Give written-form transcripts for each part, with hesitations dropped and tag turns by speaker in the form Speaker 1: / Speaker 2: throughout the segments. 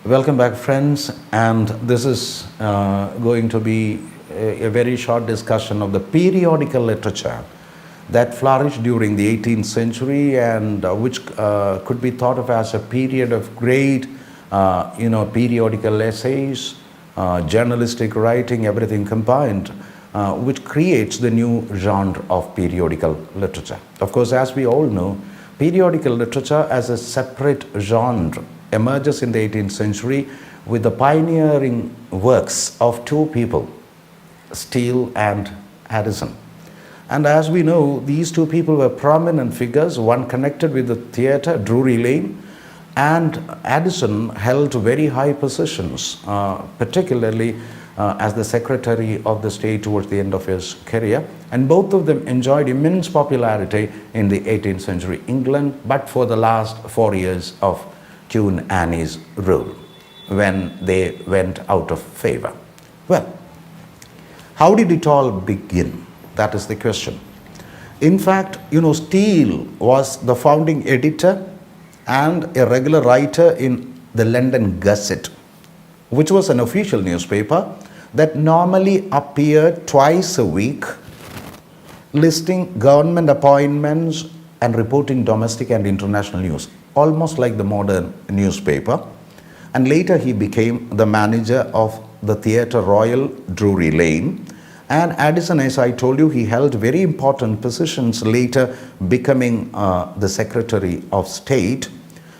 Speaker 1: Welcome back, friends. And this is going to be a very short discussion of the periodical literature that flourished during the 18th century and which could be thought of as a period of great, periodical essays, journalistic writing, everything combined, which creates the new genre of periodical literature. Of course, as we all know, periodical literature as a separate genre emerges in the 18th century with the pioneering works of two people, Steele and Addison. And as we know, these two people were prominent figures, one connected with the theatre, Drury Lane, and Addison held very high positions, particularly as the Secretary of the State towards the end of his career. And both of them enjoyed immense popularity in the 18th century England, but for the last 4 years of Queen Anne's rule, when they went out of favor. Well, how did it all begin? That is the question. In fact, Steele was the founding editor and a regular writer in the London Gazette, which was an official newspaper that normally appeared twice a week, listing government appointments and reporting domestic and international news, almost like the modern newspaper. And later he became the manager of the Theatre Royal, Drury Lane. And Addison, as I told you, he held very important positions, later becoming the Secretary of State.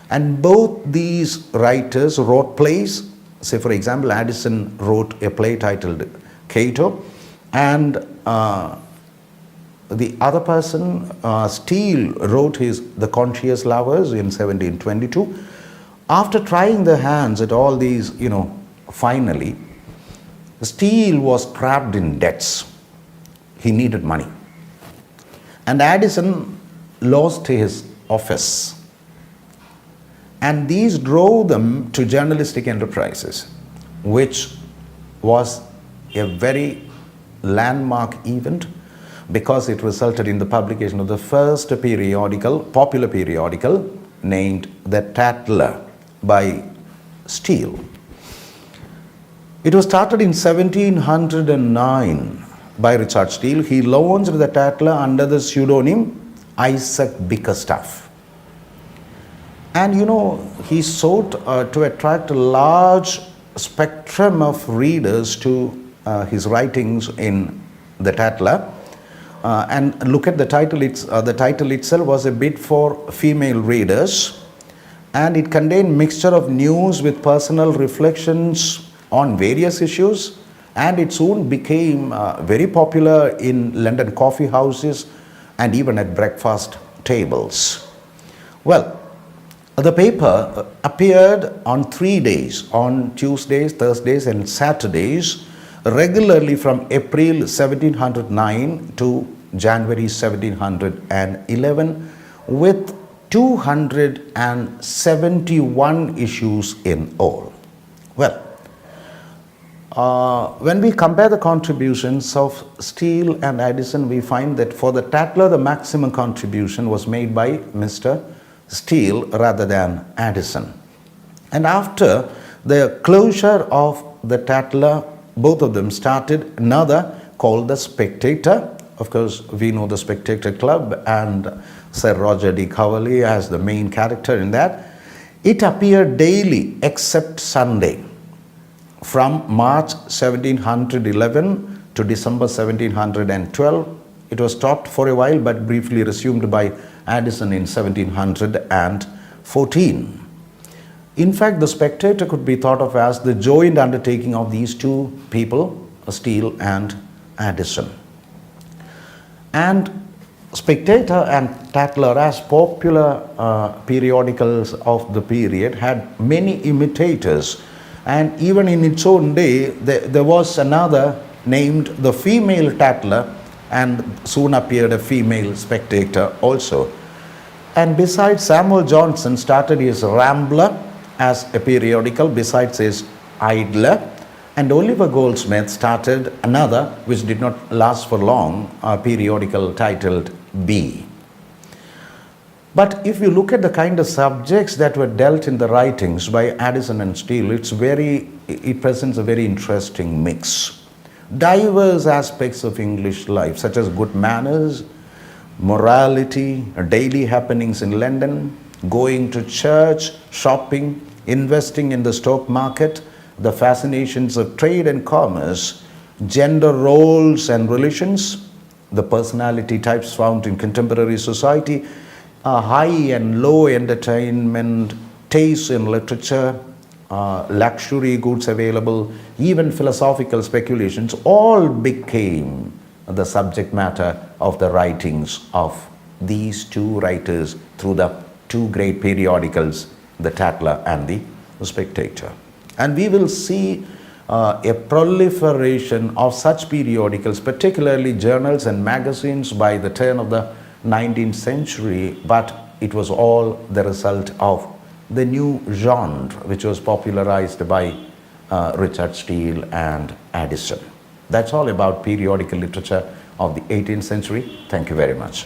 Speaker 1: And both these writers wrote plays. Say, for example, Addison wrote a play titled Cato, and the other person, Steele, wrote The Conscious Lovers in 1722. After trying their hands at all these, finally, Steele was trapped in debts. He needed money. And Addison lost his office. And these drove them to journalistic enterprises, which was a very landmark event because it resulted in the publication of the first popular periodical named The Tatler by Steele. It was started in 1709 by Richard Steele. He launched The Tatler under the pseudonym Isaac Bickerstaff. And he sought to attract a large spectrum of readers to his writings in The Tatler. And look at the title. The title itself was a bit for female readers, and it contained mixture of news with personal reflections on various issues, and it soon became very popular in London coffee houses and even at breakfast tables. Well, the paper appeared on 3 days, on Tuesdays, Thursdays and Saturdays, regularly from April 1709 to January 1711, with 271 issues in all. Well, when we compare the contributions of Steele and Addison, we find that for The Tatler, the maximum contribution was made by Mr. Steele rather than Addison. And after the closure of The Tatler, both of them started another called The Spectator. Of course, we know the Spectator Club and Sir Roger de Coverley as the main character in that. It appeared daily except Sunday from March 1711 to December 1712. It was stopped for a while but briefly resumed by Addison in 1714. In fact, The Spectator could be thought of as the joint undertaking of these two people, Steele and Addison. And Spectator and Tatler, as popular periodicals of the period, had many imitators. And even in its own day, there was another named the Female Tatler, and soon appeared a female Spectator also. And besides, Samuel Johnson started his Rambler as a periodical, besides his Idler. And Oliver Goldsmith started another, which did not last for long, a periodical titled B. But if you look at the kind of subjects that were dealt in the writings by Addison and Steele, it presents a very interesting mix. Diverse aspects of English life, such as good manners, morality, daily happenings in London, going to church, shopping, investing in the stock market, the fascinations of trade and commerce, gender roles and relations, the personality types found in contemporary society, high and low entertainment, taste in literature, luxury goods available, even philosophical speculations, all became the subject matter of the writings of these two writers through the two great periodicals, the Tatler and the Spectator. And we will see a proliferation of such periodicals, particularly journals and magazines, by the turn of the 19th century, but it was all the result of the new genre which was popularized by Richard Steele and Addison. That's all about periodical literature of the 18th century. Thank you very much.